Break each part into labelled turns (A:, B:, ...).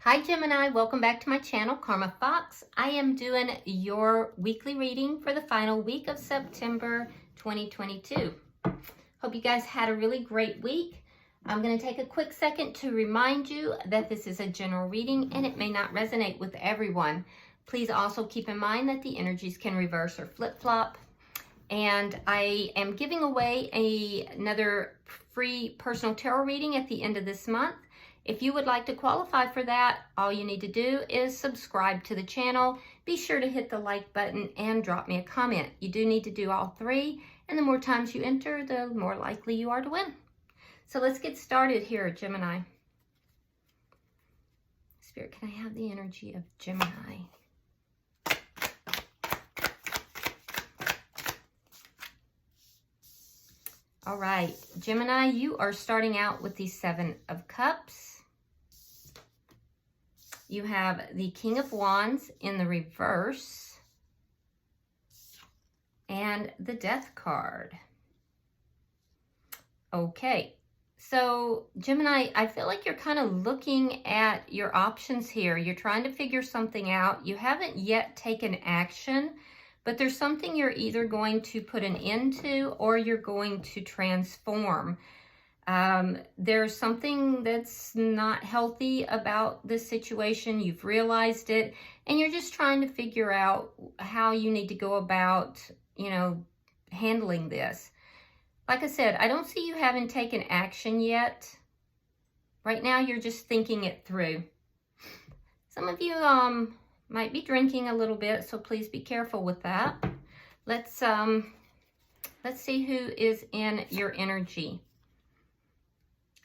A: Hi Gemini, welcome back to my channel, Karma Fox. I am doing your weekly reading for the final week of September 2022. Hope you guys had a really great week. I'm going to take a quick second to remind you that this is a general reading and it may not resonate with everyone. Please also keep in mind that the energies can reverse or flip-flop. And I am giving away another free personal tarot reading at the end of this month. If you would like to qualify for that, all you need to do is subscribe to the channel. Be sure to hit the like button and drop me a comment. You do need to do all three, and the more times you enter, the more likely you are to win. So let's get started here, Gemini. Spirit, can I have the energy of Gemini? All right, Gemini, you are starting out with the Seven of Cups. You have the King of Wands in the reverse and the Death card. Okay, so Gemini, I feel like you're kind of looking at your options here. You're trying to figure something out. You haven't yet taken action, but there's something you're either going to put an end to or you're going to transform. There's something that's not healthy about this situation. You've realized it, and you're just trying to figure out how you need to go about, handling this. Like I said, I don't see you having taken action yet. Right now, you're just thinking it through. Some of you, might be drinking a little bit, so please be careful with that. Let's see who is in your energy.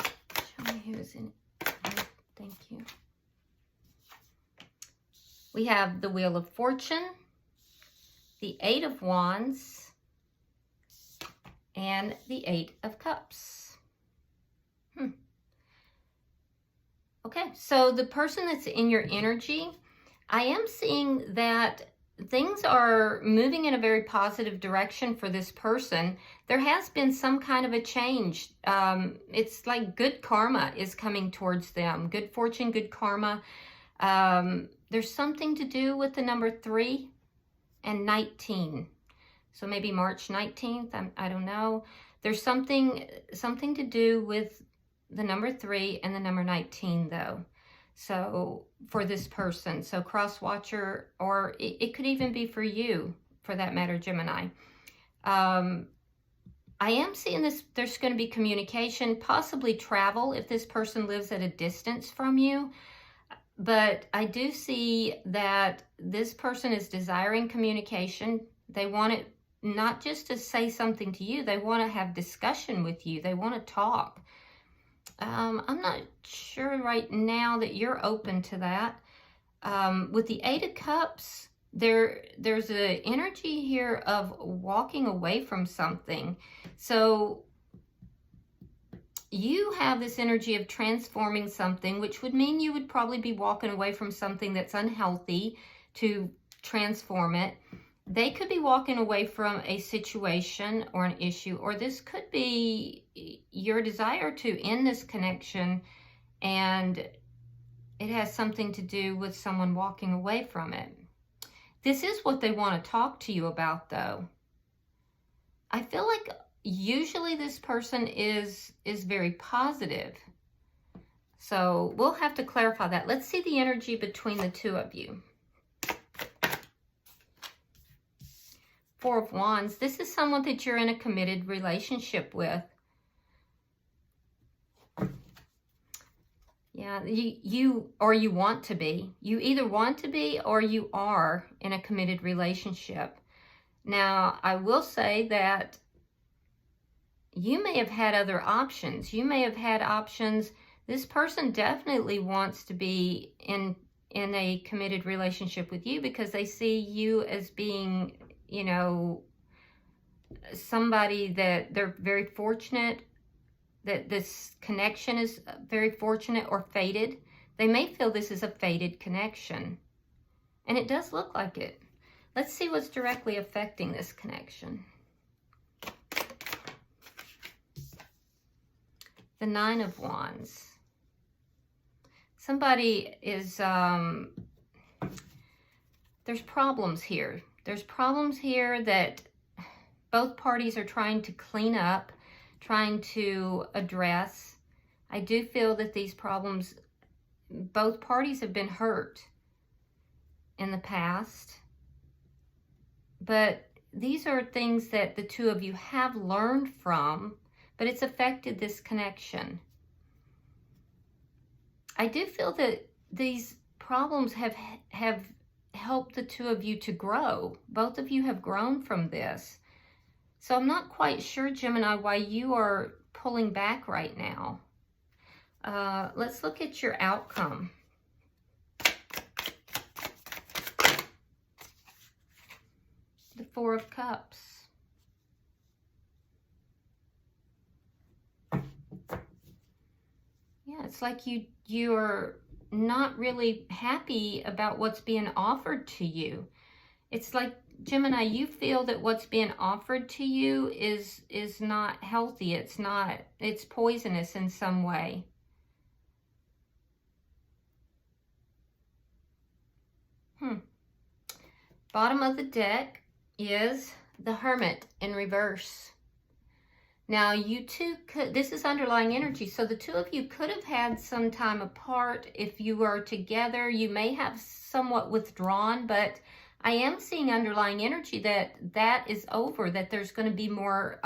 A: Show me who is in it. Thank you. We have the Wheel of Fortune, the Eight of Wands, and the Eight of Cups. Okay, so the person that's in your energy, I am seeing that things are moving in a very positive direction for this person. There has been some kind of a change. It's like good karma is coming towards them. Good fortune, good karma. There's something to do with the number 3 and 19. So maybe March 19th, I don't know. There's something to do with the number 3 and the number 19 though. So for this person, so cross watcher, or it could even be for you, for that matter, Gemini. I am seeing this, there's going to be communication, possibly travel if this person lives at a distance from you. But I do see that this person is desiring communication. They want it not just to say something to you, they want to have discussion with you. They want to talk. I'm not sure right now that you're open to that. With the Eight of Cups, there's an energy here of walking away from something. So you have this energy of transforming something, which would mean you would probably be walking away from something that's unhealthy to transform it. They could be walking away from a situation or an issue, or this could be your desire to end this connection, and it has something to do with someone walking away from it. This is what they want to talk to you about, though. I feel like usually this person is very positive. So we'll have to clarify that. Let's see the energy between the two of you. Four of Wands. This is someone that you're in a committed relationship with. Yeah, you want to be. You either want to be or you are in a committed relationship. Now, I will say that you may have had other options. You may have had options. This person definitely wants to be in a committed relationship with you because they see you as being, somebody that they're very fortunate, that this connection is very fortunate or fated. They may feel this is a fated connection. And it does look like it. Let's see what's directly affecting this connection. The Nine of Wands. somebody is, there's problems here. There's problems here that both parties are trying to clean up, trying to address. I do feel that these problems, both parties have been hurt in the past, but these are things that the two of you have learned from, but it's affected this connection. I do feel that these problems have helped the two of you to grow. Both of you have grown from this. So I'm not quite sure, Gemini, why you are pulling back right now. Let's look at your outcome. The Four of Cups. Yeah, it's like you're not really happy about what's being offered to you. It's like, Gemini, you feel that what's being offered to you is not healthy. It's poisonous in some way. Bottom of the deck is the Hermit in reverse. Now, you two could, this is underlying energy, so the two of you could have had some time apart. If you were together, you may have somewhat withdrawn, but I am seeing underlying energy that is over, that there's going to be more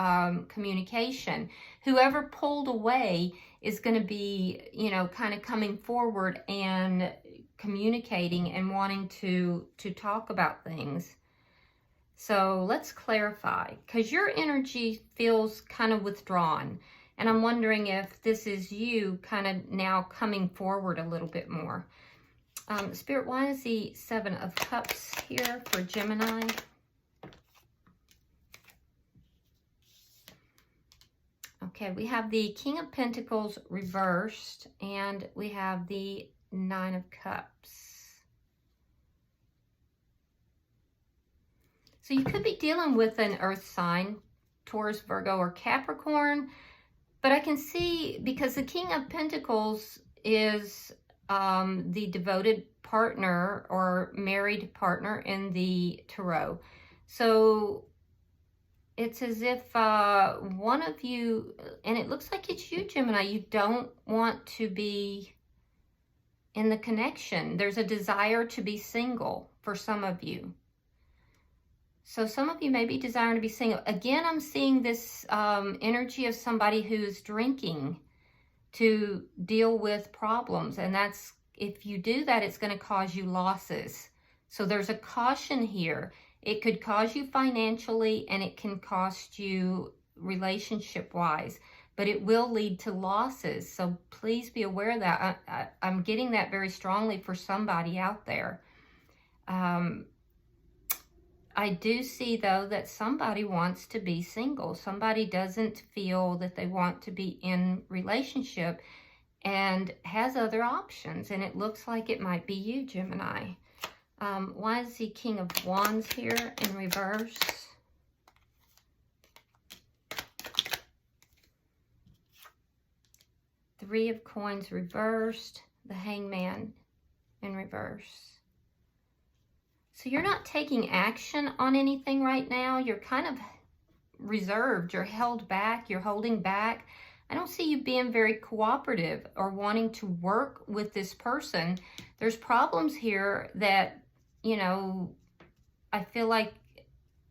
A: communication. Whoever pulled away is going to be, you know, kind of coming forward and communicating and wanting to talk about things. So let's clarify, because your energy feels kind of withdrawn. And I'm wondering if this is you kind of now coming forward a little bit more. Spirit, why is the Seven of Cups here for Gemini? Okay, we have the King of Pentacles reversed, and we have the Nine of Cups. So you could be dealing with an earth sign, Taurus, Virgo, or Capricorn. But I can see, because the King of Pentacles is the devoted partner or married partner in the tarot. So it's as if one of you, and it looks like it's you, Gemini, you don't want to be in the connection. There's a desire to be single for some of you. So some of you may be desiring to be single. Again, I'm seeing this energy of somebody who's drinking to deal with problems. And that's, if you do that, it's going to cause you losses. So there's a caution here. It could cause you financially, and it can cost you relationship-wise. But it will lead to losses. So please be aware of that. I'm getting that very strongly for somebody out there. I do see, though, that somebody wants to be single. Somebody doesn't feel that they want to be in relationship and has other options. And it looks like it might be you, Gemini. Why is the King of Wands here in reverse? Three of Coins reversed. The Hangman in reverse. So you're not taking action on anything right now. You're kind of reserved. You're held back. You're holding back. I don't see you being very cooperative or wanting to work with this person. There's problems here that, you know, I feel like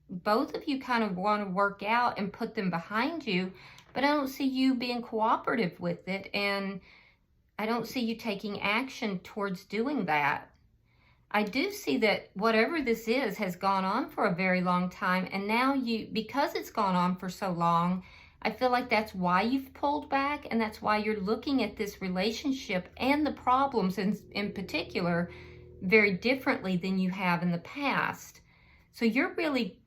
A: both of you kind of want to work out and put them behind you, but I don't see you being cooperative with it, and I don't see you taking action towards doing that. I do see that whatever this is has gone on for a very long time, and now you, because it's gone on for so long, I feel like that's why you've pulled back, and that's why you're looking at this relationship and the problems in particular very differently than you have in the past. So you're really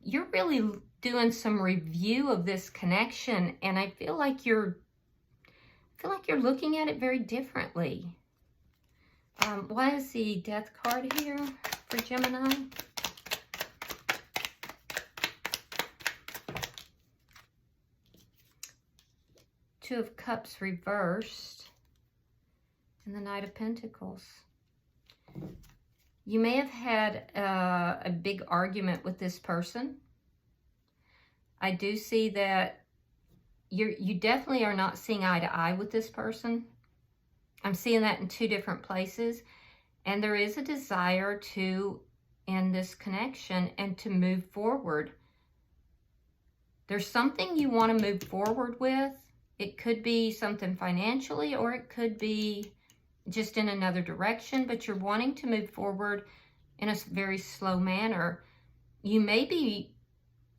A: doing some review of this connection, and I feel like you're looking at it very differently. Why is the Death card here for Gemini? Two of Cups reversed. and the Knight of Pentacles. You may have had a big argument with this person. I do see that you definitely are not seeing eye to eye with this person. I'm seeing that in two different places. And there is a desire to end this connection and to move forward. There's something you want to move forward with. It could be something financially, or it could be just in another direction, but you're wanting to move forward in a very slow manner. You may be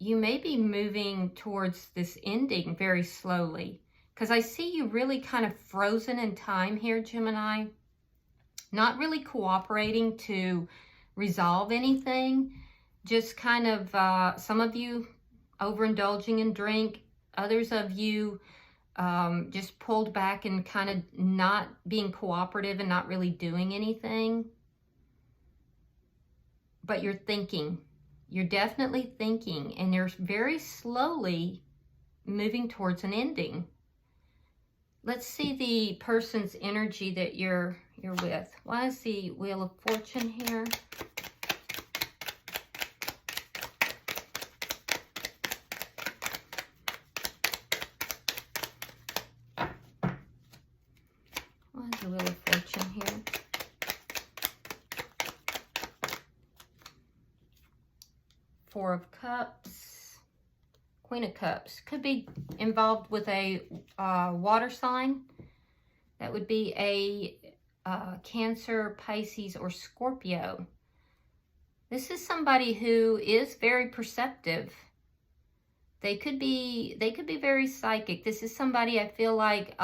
A: moving towards this ending very slowly, because I see you really kind of frozen in time here, Gemini. Not really cooperating to resolve anything. Just kind of, some of you overindulging in drink. Others of you just pulled back and kind of not being cooperative and not really doing anything. But you're thinking. You're definitely thinking, and you're very slowly moving towards an ending. Let's see the person's energy that you're with. Why is the Wheel of Fortune here? Why is the Wheel of Fortune here? Four of Cups, Queen of Cups. Could be involved with a water sign. That would be a Cancer, Pisces, or Scorpio. This is somebody who is very perceptive. They could be very psychic. This is somebody I feel like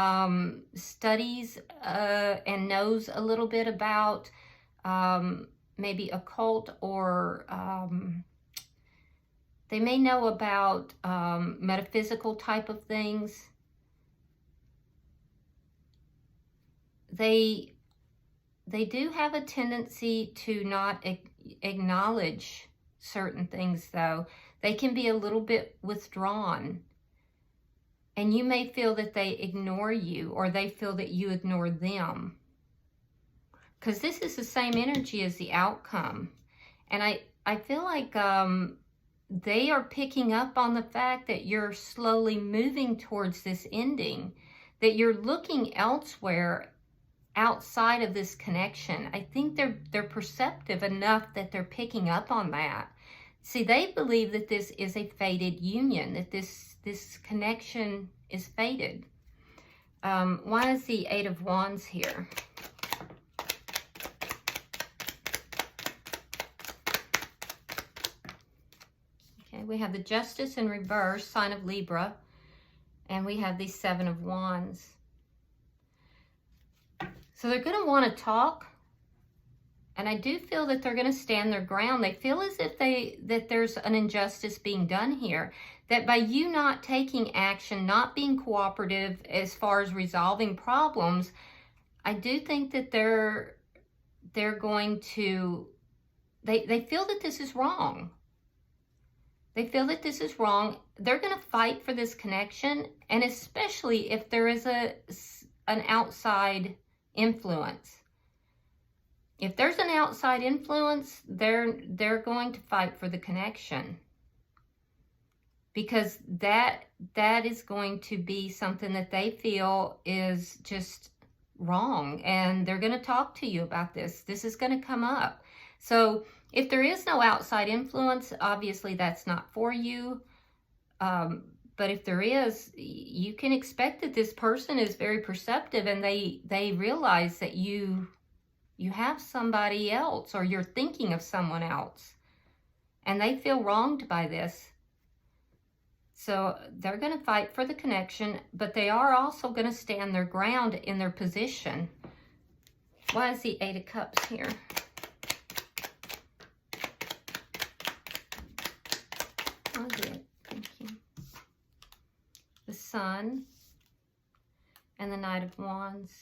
A: studies and knows a little bit about maybe occult, or they may know about metaphysical type of things. They do have a tendency to not acknowledge certain things, though. They can be a little bit withdrawn. And you may feel that they ignore you, or they feel that you ignore them. Because this is the same energy as the outcome. And I feel like they are picking up on the fact that you're slowly moving towards this ending, that you're looking elsewhere outside of this connection. I think they're perceptive enough that they're picking up on that. See, they believe that this is a fated union, that this connection is fated. Why is the Eight of Wands here? Okay, we have the Justice in reverse, sign of Libra, and we have the Seven of Wands. So they're going to want to talk, and I do feel that they're going to stand their ground. They feel as if that there's an injustice being done here, that by you not taking action, not being cooperative as far as resolving problems, I do think that they're going to, they feel that this is wrong. They feel that this is wrong. They're going to fight for this connection, and especially if there is an outside influence. If there's an outside influence, they're going to fight for the connection, because that is going to be something that they feel is just wrong, and they're going to talk to you about this. This is going to come up. So if there is no outside influence, obviously that's not for you. But if there is, you can expect that this person is very perceptive, and they realize that you have somebody else, or you're thinking of someone else, and they feel wronged by this. So they're going to fight for the connection, but they are also going to stand their ground in their position. Why is the Eight of Cups here? Oh, good. Thank you. The Sun and the Knight of Wands.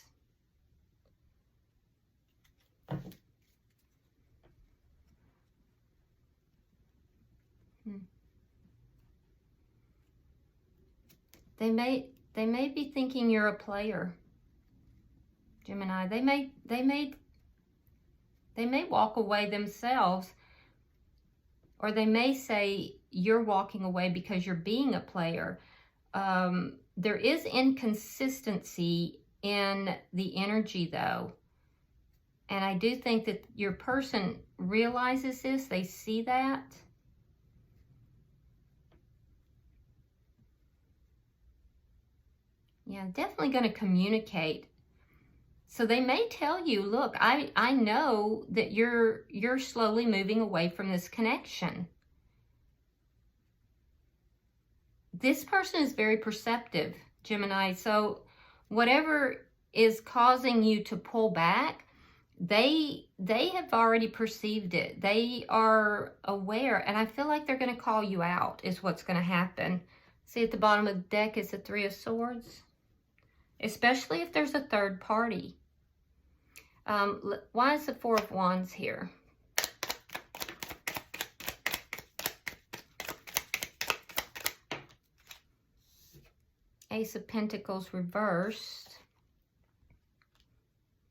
A: They may be thinking you're a player. Gemini. They may walk away themselves, or they may say you're walking away because you're being a player. There is inconsistency in the energy, though. And I do think that your person realizes this. They see that. Yeah, definitely going to communicate. So they may tell you, look, I know that you're slowly moving away from this connection. This person is very perceptive, Gemini. So whatever is causing you to pull back, they have already perceived it. They are aware, and I feel like they're going to call you out is what's going to happen. See, at the bottom of the deck is the Three of Swords, especially if there's a third party. Why is the Four of Wands here? Ace of Pentacles reversed.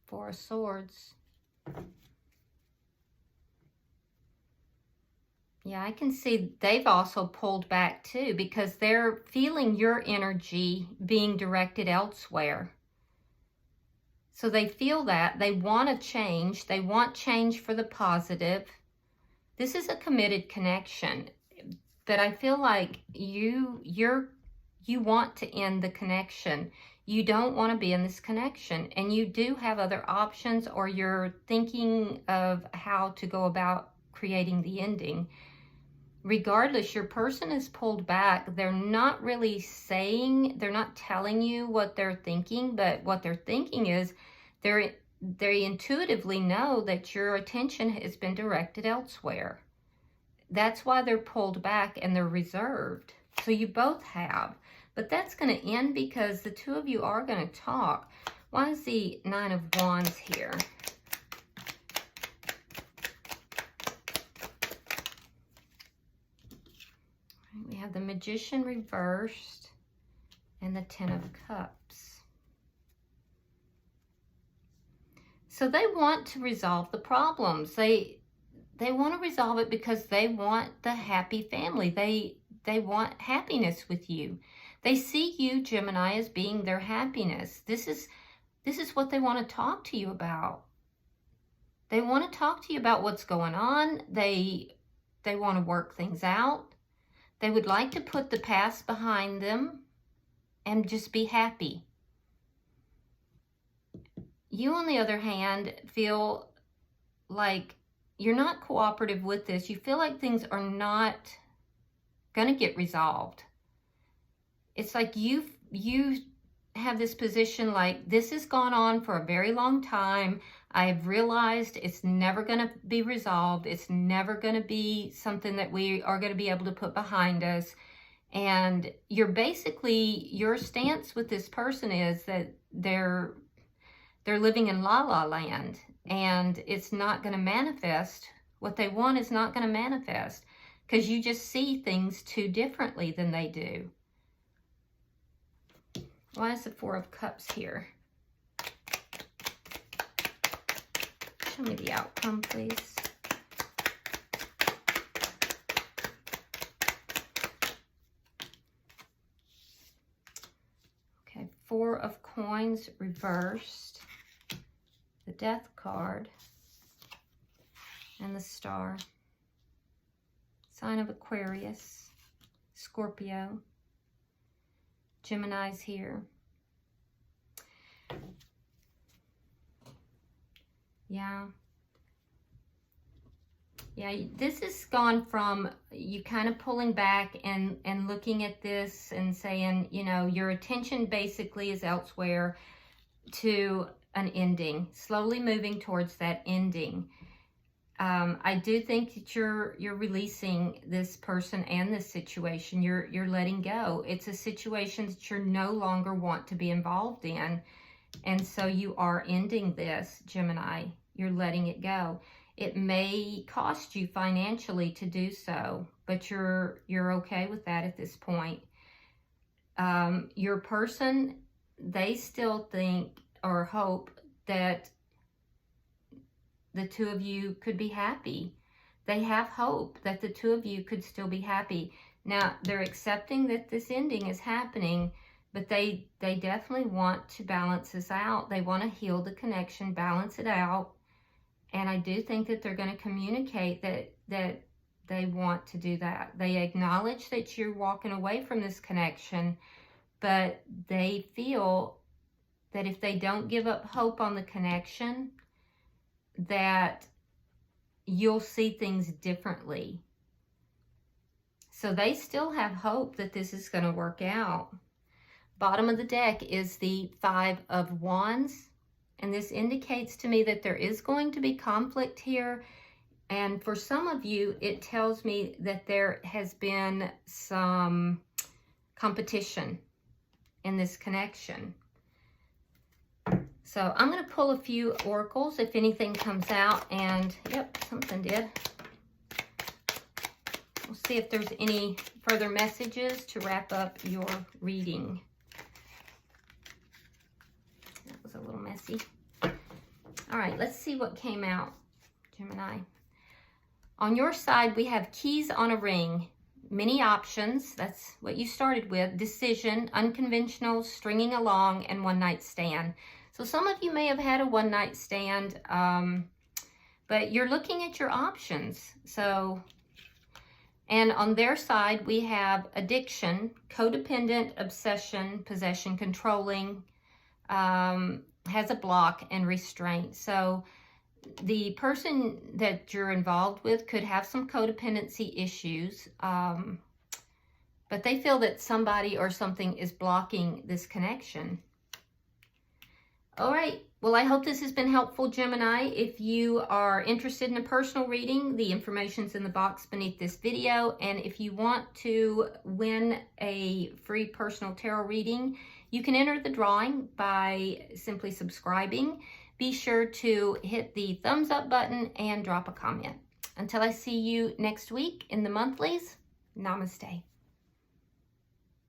A: Four of Swords. Yeah, I can see they've also pulled back too, because they're feeling your energy being directed elsewhere. So they feel that. They want to change. They want change for the positive. This is a committed connection. But I feel like you want to end the connection. You don't want to be in this connection. And you do have other options, or you're thinking of how to go about creating the ending. Regardless, your person is pulled back. They're not really saying, they're not telling you what they're thinking, but what they're thinking is they intuitively know that your attention has been directed elsewhere. That's why they're pulled back and they're reserved. So you both have. But that's going to end because the two of you are going to talk. Why is the Nine of Wands here? We have the Magician reversed and the Ten of Cups. So they want to resolve the problems. They want to resolve it because they want the happy family. They want happiness with you. They see you, Gemini, as being their happiness. This is what they want to talk to you about. They want to talk to you about what's going on. They want to work things out. They would like to put the past behind them and just be happy. You, on the other hand, feel like you're not cooperative with this. You feel like things are not going to get resolved. It's like you have this position like, this has gone on for a very long time. I've realized it's never going to be resolved. It's never going to be something that we are going to be able to put behind us. And you're basically, your stance with this person is that they're living in la-la land, and it's not going to manifest. What they want is not going to manifest because you just see things too differently than they do. Why is the Four of Cups here? Show me the outcome, please. Okay, Four of Coins reversed. The Death card and the Star. Sign of Aquarius, Scorpio, Gemini's here. Yeah, this has gone from you kind of pulling back and looking at this and saying, you know, your attention basically is elsewhere, to an ending, slowly moving towards that ending. I do think that you're releasing this person and this situation. You're letting go. It's a situation that you no longer want to be involved in. And so you are ending this, Gemini. You're letting it go. It may cost you financially to do so, but you're okay with that at this point. Your person, they still think or hope that the two of you could be happy. They have hope that the two of you could still be happy. Now, they're accepting that this ending is happening, but they definitely want to balance this out. They want to heal the connection, balance it out. And I do think that they're going to communicate that they want to do that. They acknowledge that you're walking away from this connection, but they feel that if they don't give up hope on the connection, that you'll see things differently. So they still have hope that this is going to work out. Bottom of the deck is the 5 of Wands. And this indicates to me that there is going to be conflict here. And for some of you, it tells me that there has been some competition in this connection. So I'm going to pull a few oracles if anything comes out. And yep, something did. We'll see if there's any further messages to wrap up your reading. That was a little messy. All right, let's see what came out, Gemini. On your side, we have keys on a ring, many options. That's what you started with. Decision, unconventional, stringing along, and one-night stand. So some of you may have had a one-night stand, but you're looking at your options. So, and on their side, we have addiction, codependent, obsession, possession, controlling, has a block, and restraint. So the person that you're involved with could have some codependency issues, but they feel that somebody or something is blocking this connection. All right. Well, I hope this has been helpful, Gemini. If you are interested in a personal reading, the information's in the box beneath this video. And if you want to win a free personal tarot reading, you can enter the drawing by simply subscribing. Be sure to hit the thumbs up button and drop a comment. Until I see you next week in the monthlies, namaste.